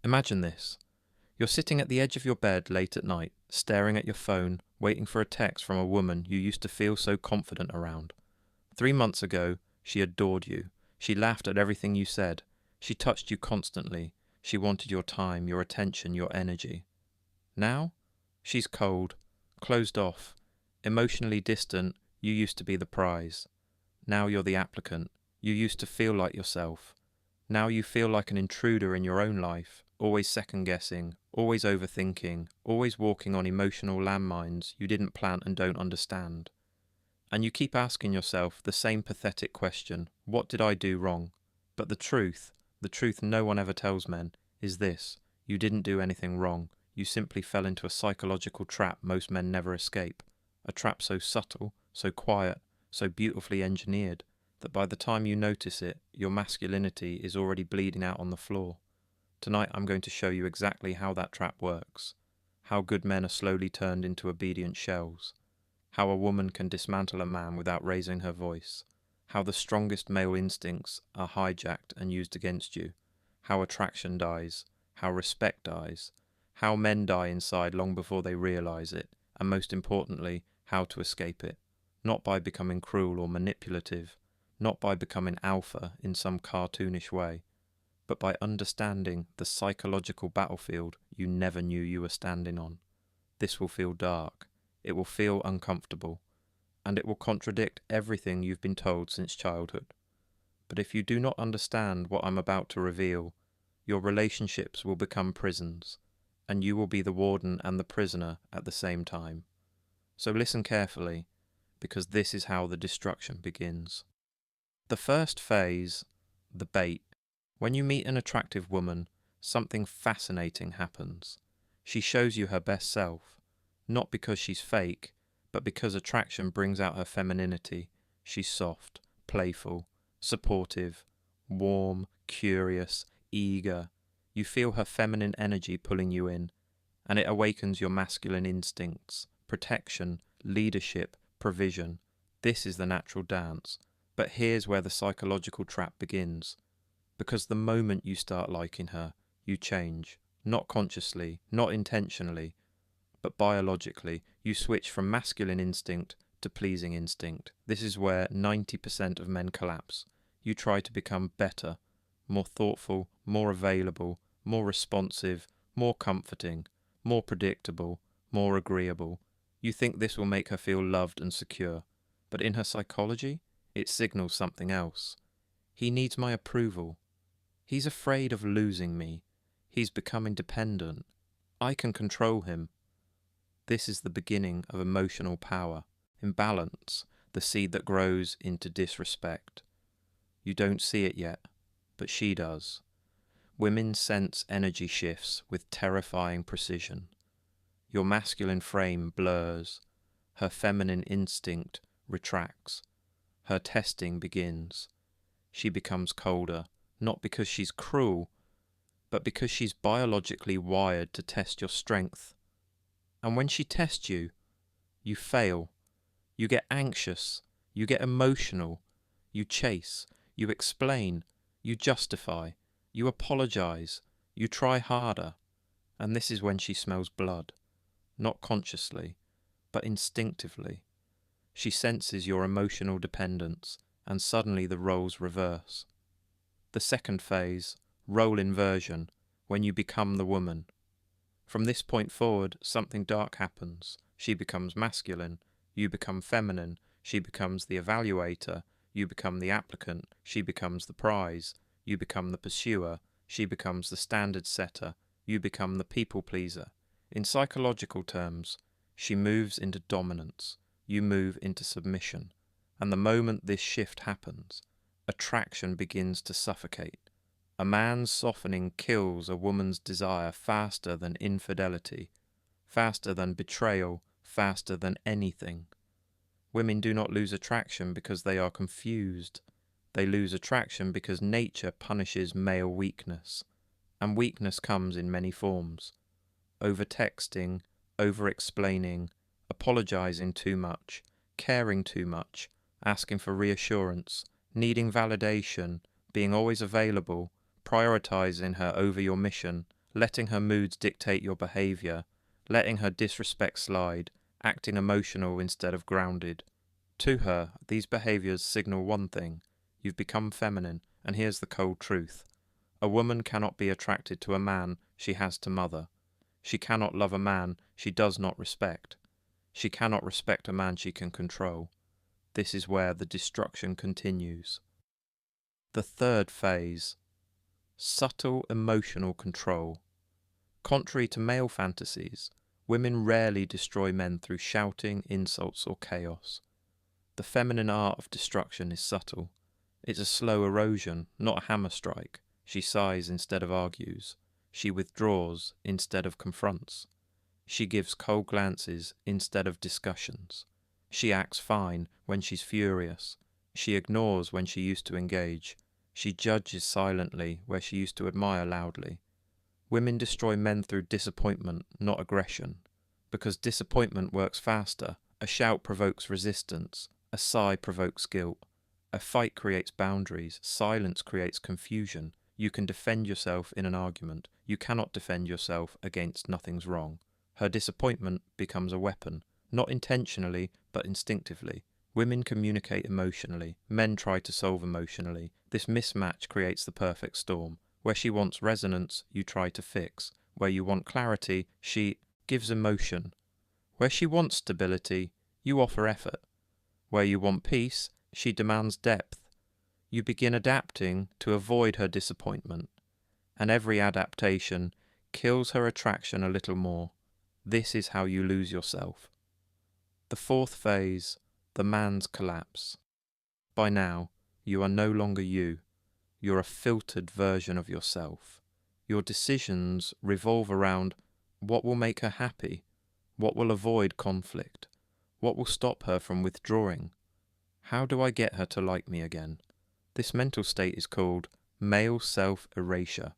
Imagine this. You're sitting at the edge of your bed late at night, staring at your phone, waiting for a text from a woman you used to feel so confident around. 3 months ago, she adored you. She laughed at everything you said. She touched you constantly. She wanted your time, your attention, your energy. Now, she's cold, closed off, emotionally distant. You used to be the prize. Now you're the applicant. You used to feel like yourself. Now you feel like an intruder in your own life, always second-guessing, always overthinking, always walking on emotional landmines you didn't plant and don't understand. And you keep asking yourself the same pathetic question, what did I do wrong? But the truth no one ever tells men, is this: you didn't do anything wrong. You simply fell into a psychological trap most men never escape. A trap so subtle, so quiet, so beautifully engineered, that by the time you notice it, your masculinity is already bleeding out on the floor. Tonight I'm going to show you exactly how that trap works, how good men are slowly turned into obedient shells, how a woman can dismantle a man without raising her voice, how the strongest male instincts are hijacked and used against you, how attraction dies, how respect dies, how men die inside long before they realize it, and most importantly, how to escape it, not by becoming cruel or manipulative, not by becoming alpha in some cartoonish way, but by understanding the psychological battlefield you never knew you were standing on. This will feel dark, it will feel uncomfortable, and it will contradict everything you've been told since childhood. But if you do not understand what I'm about to reveal, your relationships will become prisons, and you will be the warden and the prisoner at the same time. So listen carefully, because this is how the destruction begins. The first phase, the bait. When you meet an attractive woman, something fascinating happens. She shows you her best self, not because she's fake, but because attraction brings out her femininity. She's soft, playful, supportive, warm, curious, eager. You feel her feminine energy pulling you in, and it awakens your masculine instincts, protection, leadership, provision. This is the natural dance. But here's where the psychological trap begins. Because the moment you start liking her, you change. Not consciously, not intentionally, but biologically. You switch from masculine instinct to pleasing instinct. This is where 90% of men collapse. You try to become better, more thoughtful, more available, more responsive, more comforting, more predictable, more agreeable. You think this will make her feel loved and secure. But in her psychology, it signals something else. He needs my approval. He's afraid of losing me. He's becoming dependent. I can control him. This is the beginning of emotional power. Imbalance, the seed that grows into disrespect. You don't see it yet, but she does. Women sense energy shifts with terrifying precision. Your masculine frame blurs. Her feminine instinct retracts. Her testing begins. She becomes colder, not because she's cruel, but because she's biologically wired to test your strength. And when she tests you, you fail. You get anxious. You get emotional. You chase. You explain. You justify. You apologize. You try harder. And this is when she smells blood. Not consciously, but instinctively. She senses your emotional dependence, and suddenly the roles reverse. The second phase, role inversion, when you become the woman. From this point forward, something dark happens. She becomes masculine, you become feminine, she becomes the evaluator, you become the applicant, she becomes the prize, you become the pursuer, she becomes the standard setter, you become the people pleaser. In psychological terms, she moves into dominance. You move into submission, and the moment this shift happens, attraction begins to suffocate. A man's softening kills a woman's desire faster than infidelity, faster than betrayal, faster than anything. Women do not lose attraction because they are confused. They lose attraction because nature punishes male weakness, and weakness comes in many forms. Over-texting, over-explaining, apologizing too much, caring too much, asking for reassurance, needing validation, being always available, prioritizing her over your mission, letting her moods dictate your behavior, letting her disrespect slide, acting emotional instead of grounded. To her, these behaviors signal one thing: you've become feminine, and here's the cold truth. A woman cannot be attracted to a man she has to mother. She cannot love a man she does not respect. She cannot respect a man she can control. This is where the destruction continues. The third phase: subtle emotional control. Contrary to male fantasies, women rarely destroy men through shouting, insults, or chaos. The feminine art of destruction is subtle. It's a slow erosion, not a hammer strike. She sighs instead of argues. She withdraws instead of confronts. She gives cold glances instead of discussions. She acts fine when she's furious. She ignores when she used to engage. She judges silently where she used to admire loudly. Women destroy men through disappointment, not aggression. Because disappointment works faster, a shout provokes resistance, a sigh provokes guilt. A fight creates boundaries, silence creates confusion. You can defend yourself in an argument. You cannot defend yourself against nothing's wrong. Her disappointment becomes a weapon, not intentionally, but instinctively. Women communicate emotionally. Men try to solve emotionally. This mismatch creates the perfect storm. Where she wants resonance, you try to fix. Where you want clarity, she gives emotion. Where she wants stability, you offer effort. Where you want peace, she demands depth. You begin adapting to avoid her disappointment, and every adaptation kills her attraction a little more. This is how you lose yourself. The fourth phase: the man's collapse. By now, you are no longer you. You're a filtered version of yourself. Your decisions revolve around what will make her happy, what will avoid conflict, what will stop her from withdrawing. How do I get her to like me again? This mental state is called male self-erasure.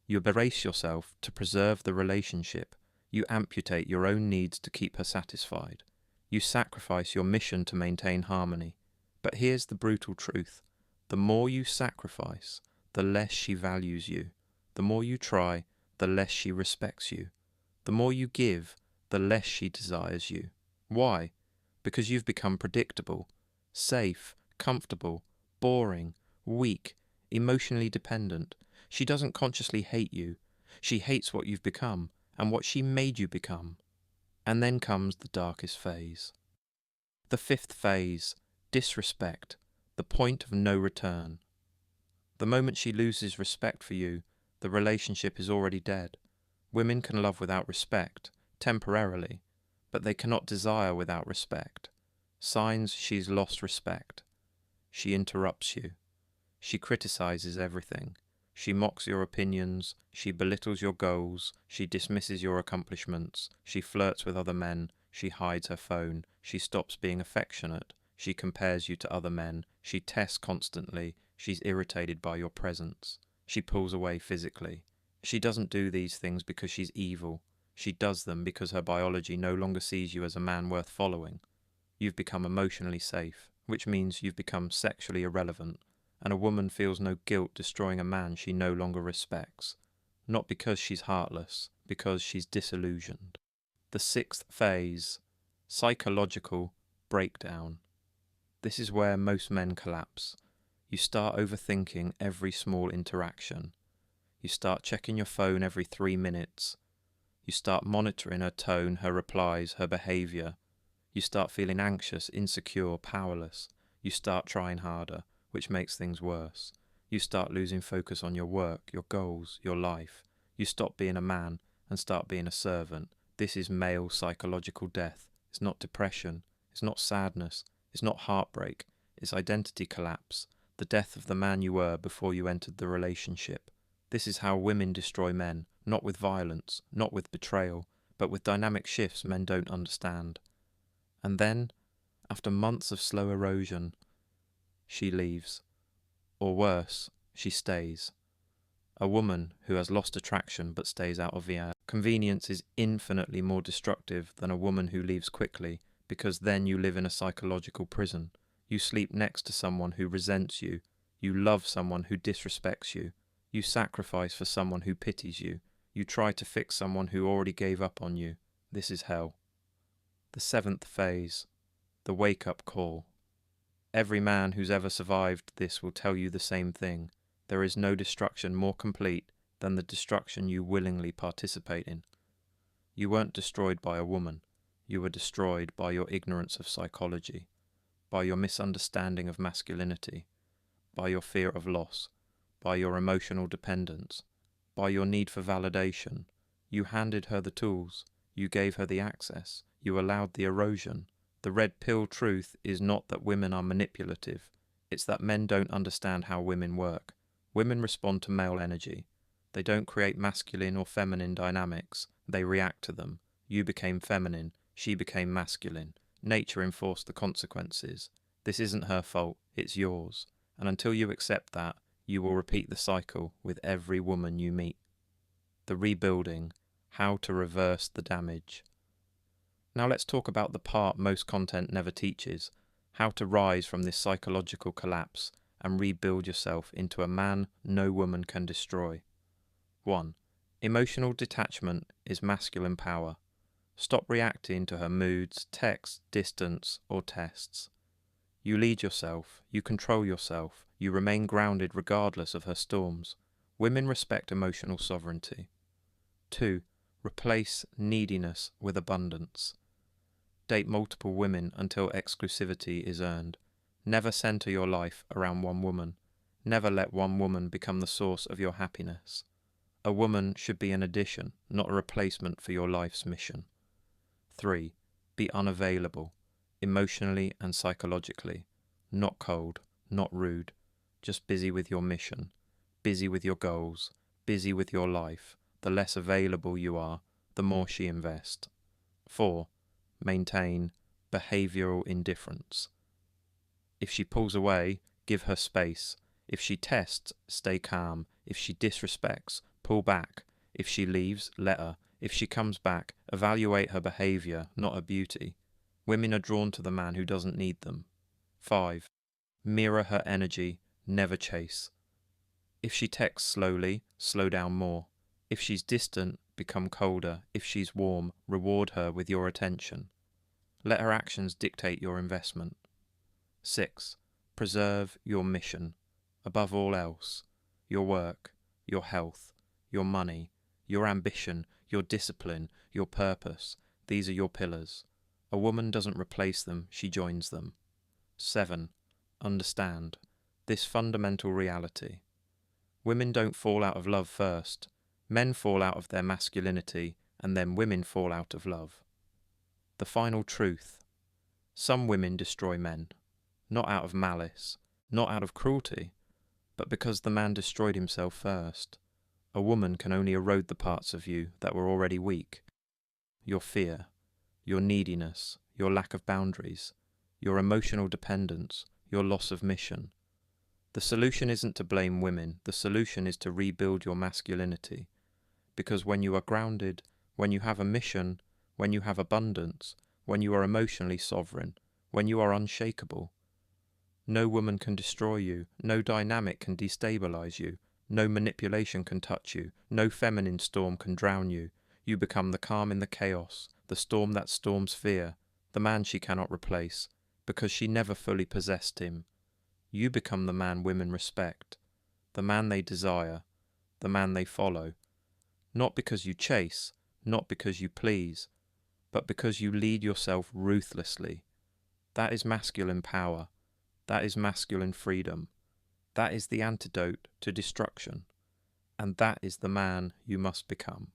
You erase yourself to preserve the relationship. You amputate your own needs to keep her satisfied. You sacrifice your mission to maintain harmony. But here's the brutal truth. The more you sacrifice, the less she values you. The more you try, the less she respects you. The more you give, the less she desires you. Why? Because you've become predictable, safe, comfortable, boring, weak, emotionally dependent. She doesn't consciously hate you. She hates what you've become and what she made you become. And then comes the darkest phase. The fifth phase: disrespect, the point of no return. The moment she loses respect for you, the relationship is already dead. Women can love without respect, temporarily, but they cannot desire without respect. Signs she's lost respect. She interrupts you. She criticizes everything. She mocks your opinions. She belittles your goals. She dismisses your accomplishments. She flirts with other men. She hides her phone. She stops being affectionate. She compares you to other men. She tests constantly. She's irritated by your presence. She pulls away physically. She doesn't do these things because she's evil. She does them because her biology no longer sees you as a man worth following. You've become emotionally safe, which means you've become sexually irrelevant, and a woman feels no guilt destroying a man she no longer respects. Not because she's heartless, because she's disillusioned. The sixth phase: psychological breakdown. This is where most men collapse. You start overthinking every small interaction. You start checking your phone every 3 minutes. You start monitoring her tone, her replies, her behaviour. You start feeling anxious, insecure, powerless. You start trying harder, which makes things worse. You start losing focus on your work, your goals, your life. You stop being a man and start being a servant. This is male psychological death. It's not depression. It's not sadness. It's not heartbreak. It's identity collapse. The death of the man you were before you entered the relationship. This is how women destroy men, not with violence, not with betrayal, but with dynamic shifts men don't understand. And then, after months of slow erosion, she leaves. Or worse, she stays. A woman who has lost attraction but stays out of the air. Convenience is infinitely more destructive than a woman who leaves quickly, because then you live in a psychological prison. You sleep next to someone who resents you. You love someone who disrespects you. You sacrifice for someone who pities you. You try to fix someone who already gave up on you. This is hell. The 7th phase, the wake-up call. Every man who's ever survived this will tell you the same thing. There is no destruction more complete than the destruction you willingly participate in. You weren't destroyed by a woman. You were destroyed by your ignorance of psychology, by your misunderstanding of masculinity, by your fear of loss, by your emotional dependence, by your need for validation. You handed her the tools. You gave her the access. You allowed the erosion. The red pill truth is not that women are manipulative. It's that men don't understand how women work. Women respond to male energy. They don't create masculine or feminine dynamics. They react to them. You became feminine. She became masculine. Nature enforced the consequences. This isn't her fault. It's yours. And until you accept that, you will repeat the cycle with every woman you meet. The rebuilding. How to reverse the damage. Now let's talk about the part most content never teaches, how to rise from this psychological collapse and rebuild yourself into a man no woman can destroy. 1. Emotional detachment is masculine power. Stop reacting to her moods, texts, distance, or tests. You lead yourself, you control yourself, you remain grounded regardless of her storms. Women respect emotional sovereignty. 2. Replace neediness with abundance. Date multiple women until exclusivity is earned. Never center your life around one woman. Never let one woman become the source of your happiness. A woman should be an addition, not a replacement for your life's mission. 3. Be unavailable, emotionally and psychologically. Not cold, not rude, just busy with your mission, busy with your goals, busy with your life. The less available you are, the more she invests. 4. Maintain behavioural indifference. If she pulls away, give her space. If she tests, stay calm. If she disrespects, pull back. If she leaves, let her. If she comes back, evaluate her behaviour, not her beauty. Women are drawn to the man who doesn't need them. 5. Mirror her energy, never chase. If she texts slowly, slow down more. If she's distant, become colder. If she's warm, reward her with your attention. Let her actions dictate your investment. 6. Preserve your mission. Above all else, your work, your health, your money, your ambition, your discipline, your purpose. These are your pillars. A woman doesn't replace them, she joins them. 7. Understand this fundamental reality. Women don't fall out of love first. Men fall out of their masculinity, and then women fall out of love. The final truth. Some women destroy men, not out of malice, not out of cruelty, but because the man destroyed himself first. A woman can only erode the parts of you that were already weak. Your fear, your neediness, your lack of boundaries, your emotional dependence, your loss of mission. The solution isn't to blame women, the solution is to rebuild your masculinity. Because when you are grounded, when you have a mission, when you have abundance, when you are emotionally sovereign, when you are unshakable, no woman can destroy you, no dynamic can destabilize you, no manipulation can touch you, no feminine storm can drown you. You become the calm in the chaos, the storm that storms fear, the man she cannot replace, because she never fully possessed him. You become the man women respect, the man they desire, the man they follow. Not because you chase, not because you please, but because you lead yourself ruthlessly. That is masculine power. That is masculine freedom. That is the antidote to destruction. And that is the man you must become.